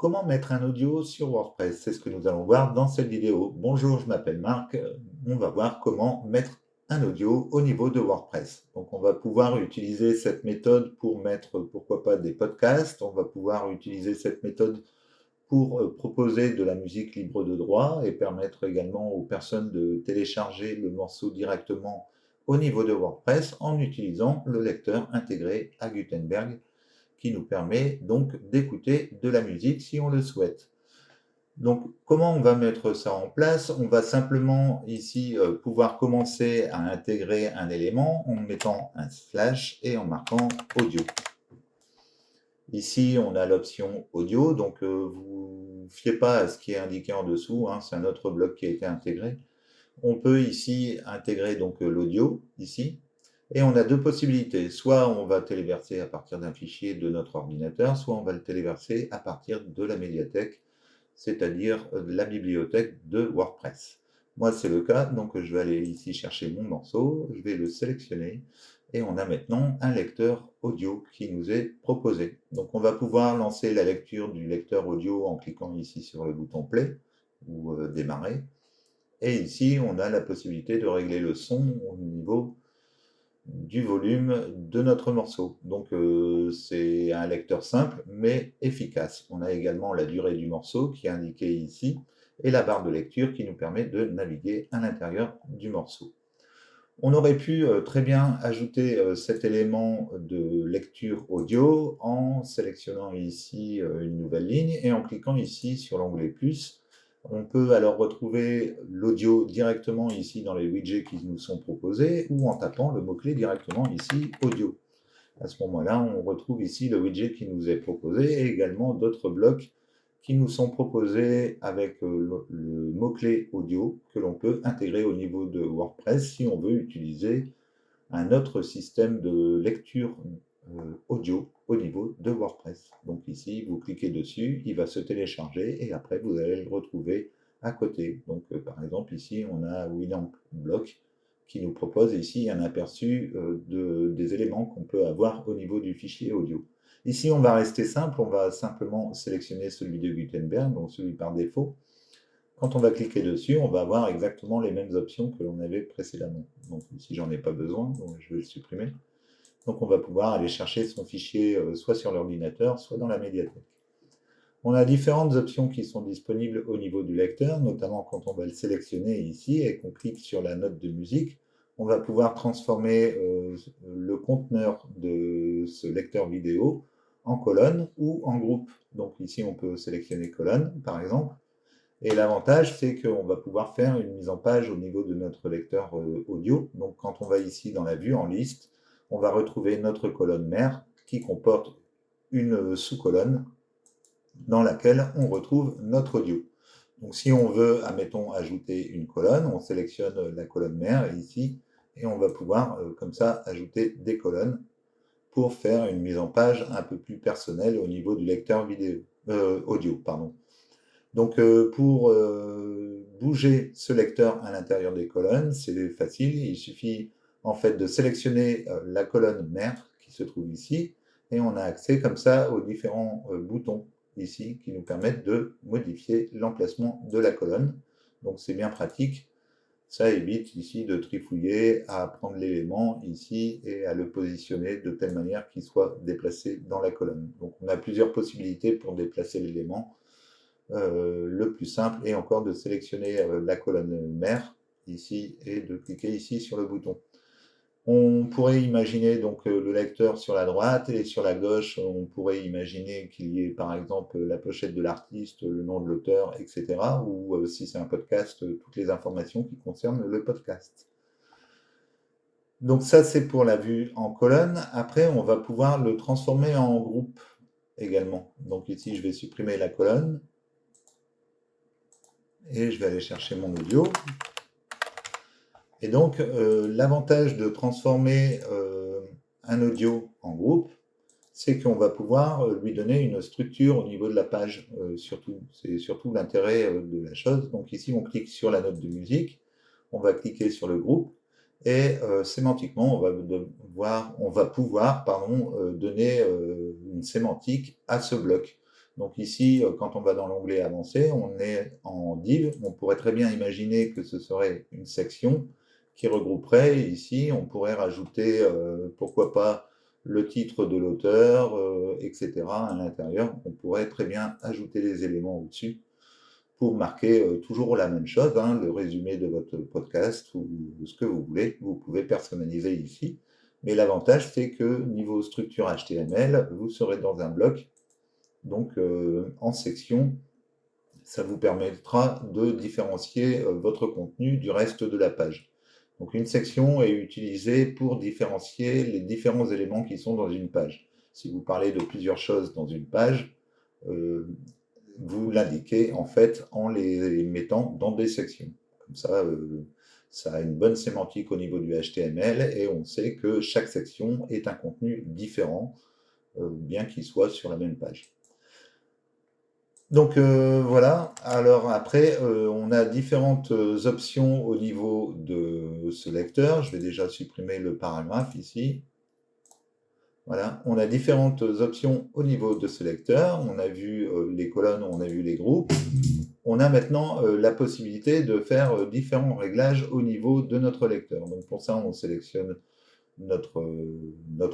Comment mettre un audio sur WordPress? C'est ce que nous allons voir dans cette vidéo. Bonjour, je m'appelle Marc. On va voir comment mettre un audio au niveau de WordPress. Donc, on va pouvoir utiliser cette méthode pour mettre, pourquoi pas, des podcasts. On va pouvoir utiliser cette méthode pour proposer de la musique libre de droit et permettre également aux personnes de télécharger le morceau directement au niveau de WordPress en utilisant le lecteur intégré à Gutenberg qui nous permet donc d'écouter de la musique si on le souhaite. Donc, comment on va mettre ça en place? On va simplement ici pouvoir commencer à intégrer un élément en mettant un slash et en marquant audio. Ici, on a l'option audio, donc vous ne fiez pas à ce qui est indiqué en dessous, hein, c'est un autre bloc qui a été intégré. On peut ici intégrer donc l'audio, ici, et on a deux possibilités. Soit on va téléverser à partir d'un fichier de notre ordinateur, soit on va le téléverser à partir de la médiathèque, c'est-à-dire la bibliothèque de WordPress. Moi, c'est le cas, donc je vais aller ici chercher mon morceau, je vais le sélectionner, et on a maintenant un lecteur audio qui nous est proposé. Donc on va pouvoir lancer la lecture du lecteur audio en cliquant ici sur le bouton Play ou Démarrer. Et ici, on a la possibilité de régler le son au niveau du volume de notre morceau. Donc c'est un lecteur simple mais efficace. On a également la durée du morceau qui est indiquée ici et la barre de lecture qui nous permet de naviguer à l'intérieur du morceau. On aurait pu très bien ajouter cet élément de lecture audio en sélectionnant ici une nouvelle ligne et en cliquant ici sur l'onglet plus. On peut alors retrouver l'audio directement ici dans les widgets qui nous sont proposés ou en tapant le mot-clé directement ici audio. À ce moment-là, on retrouve ici le widget qui nous est proposé et également d'autres blocs qui nous sont proposés avec le mot-clé audio que l'on peut intégrer au niveau de WordPress si on veut utiliser un autre système de lecture audio au niveau de WordPress. Donc ici, vous cliquez dessus, il va se télécharger et après vous allez le retrouver à côté. Donc par exemple ici, on a Winamp Block qui nous propose ici un aperçu des éléments qu'on peut avoir au niveau du fichier audio. Ici, on va rester simple, on va simplement sélectionner celui de Gutenberg, donc celui par défaut. Quand on va cliquer dessus, on va avoir exactement les mêmes options que l'on avait précédemment. Donc ici, j'en ai pas besoin, donc je vais le supprimer. Donc on va pouvoir aller chercher son fichier soit sur l'ordinateur, soit dans la médiathèque. On a différentes options qui sont disponibles au niveau du lecteur, notamment quand on va le sélectionner ici et qu'on clique sur la note de musique, on va pouvoir transformer le conteneur de ce lecteur vidéo en colonne ou en groupe. Donc ici, on peut sélectionner colonne, par exemple. Et l'avantage, c'est qu'on va pouvoir faire une mise en page au niveau de notre lecteur audio. Donc quand on va ici dans la vue en liste, on va retrouver notre colonne mère qui comporte une sous-colonne dans laquelle on retrouve notre audio. Donc si on veut, admettons, ajouter une colonne, on sélectionne la colonne mère ici, et on va pouvoir comme ça ajouter des colonnes pour faire une mise en page un peu plus personnelle au niveau du lecteur audio. Donc pour bouger ce lecteur à l'intérieur des colonnes, c'est facile, il suffit en fait de sélectionner la colonne mère qui se trouve ici, et on a accès comme ça aux différents boutons ici qui nous permettent de modifier l'emplacement de la colonne. Donc c'est bien pratique. Ça évite ici de trifouiller à prendre l'élément ici et à le positionner de telle manière qu'il soit déplacé dans la colonne. Donc on a plusieurs possibilités pour déplacer l'élément. Le plus simple est encore de sélectionner la colonne mère ici et de cliquer ici sur le bouton. On pourrait imaginer donc le lecteur sur la droite et sur la gauche, on pourrait imaginer qu'il y ait par exemple la pochette de l'artiste, le nom de l'auteur, etc. Ou si c'est un podcast, toutes les informations qui concernent le podcast. Donc ça, c'est pour la vue en colonne. Après, on va pouvoir le transformer en groupe également. Donc ici, je vais supprimer la colonne et je vais aller chercher mon audio. Et donc, l'avantage de transformer un audio en groupe, c'est qu'on va pouvoir lui donner une structure au niveau de la page, surtout. C'est surtout l'intérêt de la chose. Donc ici, on clique sur la note de musique, on va cliquer sur le groupe, et sémantiquement, on va pouvoir donner une sémantique à ce bloc. Donc ici, quand on va dans l'onglet avancé, on est en div. On pourrait très bien imaginer que ce serait une section qui regrouperait. Ici, on pourrait rajouter, pourquoi pas, le titre de l'auteur, etc. à l'intérieur. On pourrait très bien ajouter les éléments au-dessus pour marquer toujours la même chose, hein, le résumé de votre podcast ou ce que vous voulez. Vous pouvez personnaliser ici. Mais l'avantage, c'est que niveau structure HTML, vous serez dans un bloc, donc en section. Ça vous permettra de différencier votre contenu du reste de la page. Donc une section est utilisée pour différencier les différents éléments qui sont dans une page. Si vous parlez de plusieurs choses dans une page, euh, vous l'indiquez en fait en les mettant dans des sections. Comme ça a une bonne sémantique au niveau du HTML et on sait que chaque section est un contenu différent, bien qu'il soit sur la même page. Donc voilà, alors après, on a différentes options au niveau de ce lecteur. Je vais déjà supprimer le paragraphe ici. Voilà, on a différentes options au niveau de ce lecteur. On a vu les colonnes, on a vu les groupes. On a maintenant la possibilité de faire différents réglages au niveau de notre lecteur. Donc pour ça, on sélectionne notre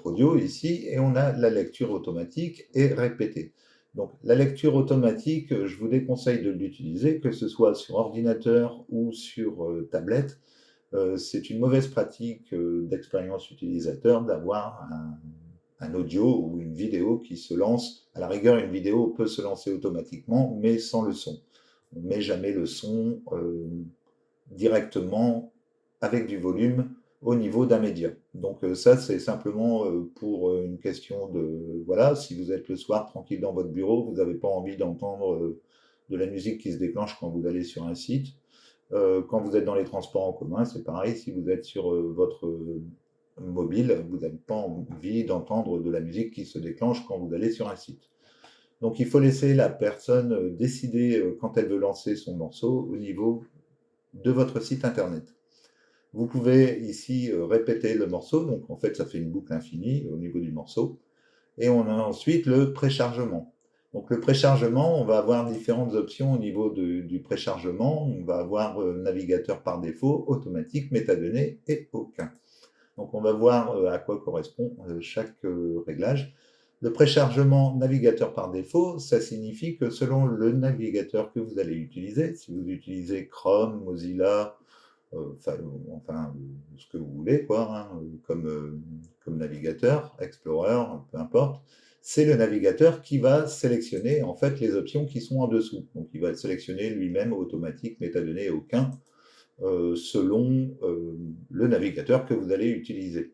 audio ici et on a la lecture automatique et répétée. Donc la lecture automatique, je vous déconseille de l'utiliser, que ce soit sur ordinateur ou sur tablette. C'est une mauvaise pratique d'expérience utilisateur d'avoir un audio ou une vidéo qui se lance. À la rigueur, une vidéo peut se lancer automatiquement, mais sans le son. On ne met jamais le son directement avec du volume au niveau d'un média. Donc ça, c'est simplement pour une question de, voilà, si vous êtes le soir tranquille dans votre bureau, vous n'avez pas envie d'entendre de la musique qui se déclenche quand vous allez sur un site. Quand vous êtes dans les transports en commun, c'est pareil, si vous êtes sur votre mobile, vous n'avez pas envie d'entendre de la musique qui se déclenche quand vous allez sur un site. Donc il faut laisser la personne décider quand elle veut lancer son morceau au niveau de votre site internet. Vous pouvez ici répéter le morceau, donc en fait ça fait une boucle infinie au niveau du morceau. Et on a ensuite le préchargement. Donc le préchargement, on va avoir différentes options au niveau du préchargement. On va avoir navigateur par défaut, automatique, métadonnées et aucun. Donc on va voir à quoi correspond chaque réglage. Le préchargement navigateur par défaut, ça signifie que selon le navigateur que vous allez utiliser, si vous utilisez Chrome, Mozilla, enfin ce que vous voulez, quoi, hein, comme navigateur, Explorer, peu importe, c'est le navigateur qui va sélectionner en fait les options qui sont en dessous. Donc il va sélectionner lui-même automatique, métadonnées et aucun, selon le navigateur que vous allez utiliser.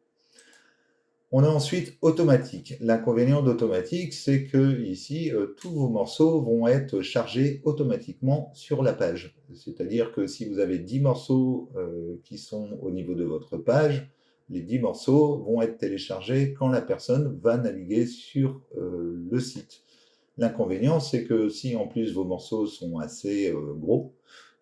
On a ensuite automatique. L'inconvénient d'automatique, c'est que ici, tous vos morceaux vont être chargés automatiquement sur la page. C'est-à-dire que si vous avez 10 morceaux qui sont au niveau de votre page, les 10 morceaux vont être téléchargés quand la personne va naviguer sur le site. L'inconvénient, c'est que si en plus vos morceaux sont assez gros,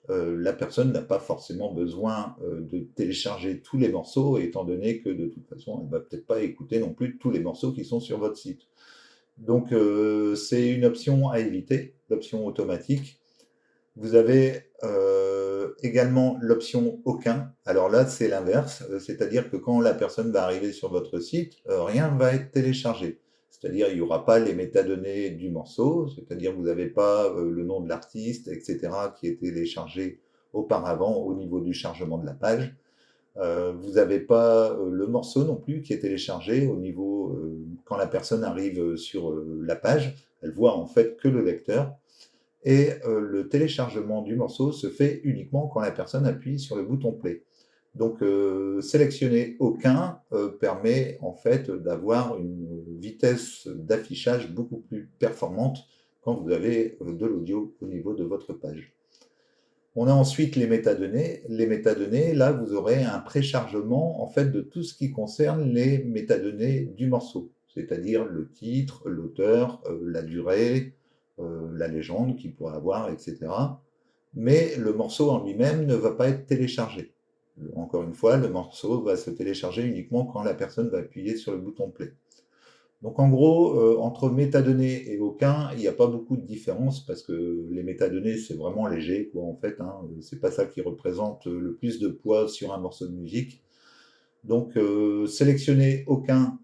la personne n'a pas forcément besoin de télécharger tous les morceaux, étant donné que de toute façon, elle ne va peut-être pas écouter non plus tous les morceaux qui sont sur votre site. Donc, c'est une option à éviter, l'option automatique. Vous avez également l'option aucun. Alors là, c'est l'inverse, c'est-à-dire que quand la personne va arriver sur votre site, rien ne va être téléchargé. C'est-à-dire il n'y aura pas les métadonnées du morceau, c'est-à-dire vous n'avez pas le nom de l'artiste, etc., qui est téléchargé auparavant au niveau du chargement de la page. Vous n'avez pas le morceau non plus qui est téléchargé au niveau, quand la personne arrive sur la page, elle voit en fait que le lecteur. Et le téléchargement du morceau se fait uniquement quand la personne appuie sur le bouton play. Donc sélectionner aucun permet en fait d'avoir une vitesse d'affichage beaucoup plus performante quand vous avez de l'audio au niveau de votre page. On a ensuite les métadonnées. Les métadonnées, là, vous aurez un préchargement en fait de tout ce qui concerne les métadonnées du morceau, c'est-à-dire le titre, l'auteur, la durée, la légende qu'il pourrait avoir, etc. Mais le morceau en lui-même ne va pas être téléchargé. Encore une fois, le morceau va se télécharger uniquement quand la personne va appuyer sur le bouton play. Donc en gros, entre métadonnées et aucun, il n'y a pas beaucoup de différence parce que les métadonnées, c'est vraiment léger, quoi, en fait, hein. C'est pas ça qui représente le plus de poids sur un morceau de musique. Donc sélectionner aucun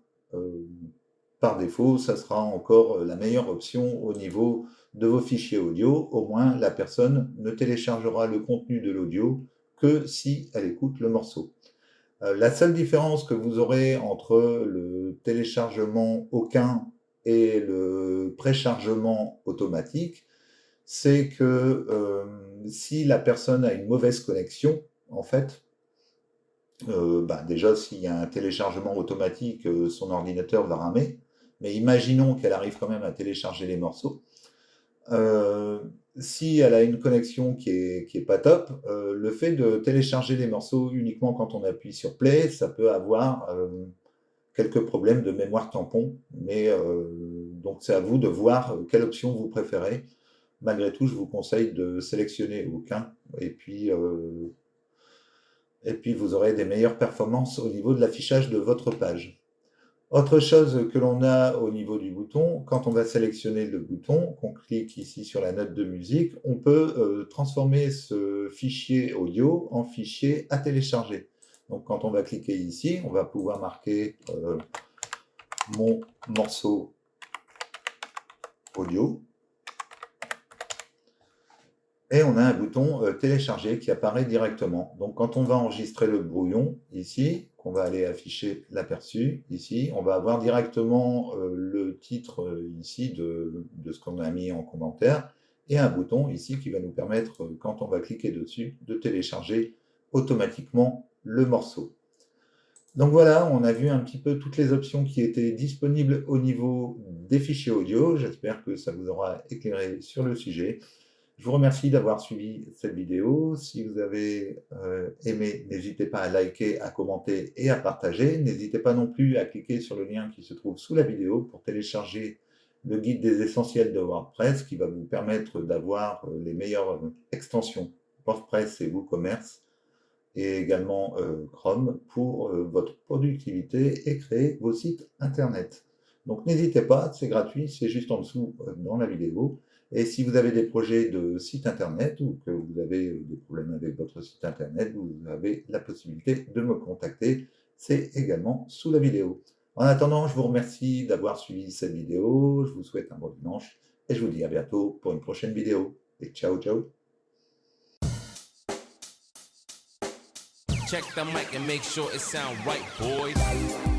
par défaut, ça sera encore la meilleure option au niveau de vos fichiers audio. Au moins, la personne ne téléchargera le contenu de l'audio que si elle écoute le morceau. La seule différence que vous aurez entre le téléchargement aucun et le préchargement automatique, c'est que si la personne a une mauvaise connexion, en fait, déjà s'il y a un téléchargement automatique, son ordinateur va ramer. Mais imaginons qu'elle arrive quand même à télécharger les morceaux. Euh, si elle a une connexion qui est pas top, le fait de télécharger les morceaux uniquement quand on appuie sur play, ça peut avoir quelques problèmes de mémoire tampon. Mais donc c'est à vous de voir quelle option vous préférez. Malgré tout, je vous conseille de sélectionner aucun et puis vous aurez des meilleures performances au niveau de l'affichage de votre page. Autre chose que l'on a au niveau du bouton, quand on va sélectionner le bouton, qu'on clique ici sur la note de musique, on peut transformer ce fichier audio en fichier à télécharger. Donc quand on va cliquer ici, on va pouvoir marquer mon morceau audio. Et on a un bouton télécharger qui apparaît directement. Donc quand on va enregistrer le brouillon ici, qu'on va aller afficher l'aperçu ici, on va avoir directement le titre ici de ce qu'on a mis en commentaire et un bouton ici qui va nous permettre, quand on va cliquer dessus, de télécharger automatiquement le morceau. Donc voilà, on a vu un petit peu toutes les options qui étaient disponibles au niveau des fichiers audio. J'espère que ça vous aura éclairé sur le sujet. Je vous remercie d'avoir suivi cette vidéo. Si vous avez aimé, n'hésitez pas à liker, à commenter et à partager. N'hésitez pas non plus à cliquer sur le lien qui se trouve sous la vidéo pour télécharger le guide des essentiels de WordPress qui va vous permettre d'avoir les meilleures extensions WordPress et WooCommerce et également Chrome pour votre productivité et créer vos sites internet. Donc n'hésitez pas, c'est gratuit, c'est juste en dessous dans la vidéo. Et si vous avez des projets de site internet ou que vous avez des problèmes avec votre site internet, vous avez la possibilité de me contacter. C'est également sous la vidéo. En attendant, je vous remercie d'avoir suivi cette vidéo. Je vous souhaite un bon dimanche et je vous dis à bientôt pour une prochaine vidéo. Et ciao, ciao. Check the mic and make sure it sound right, boys.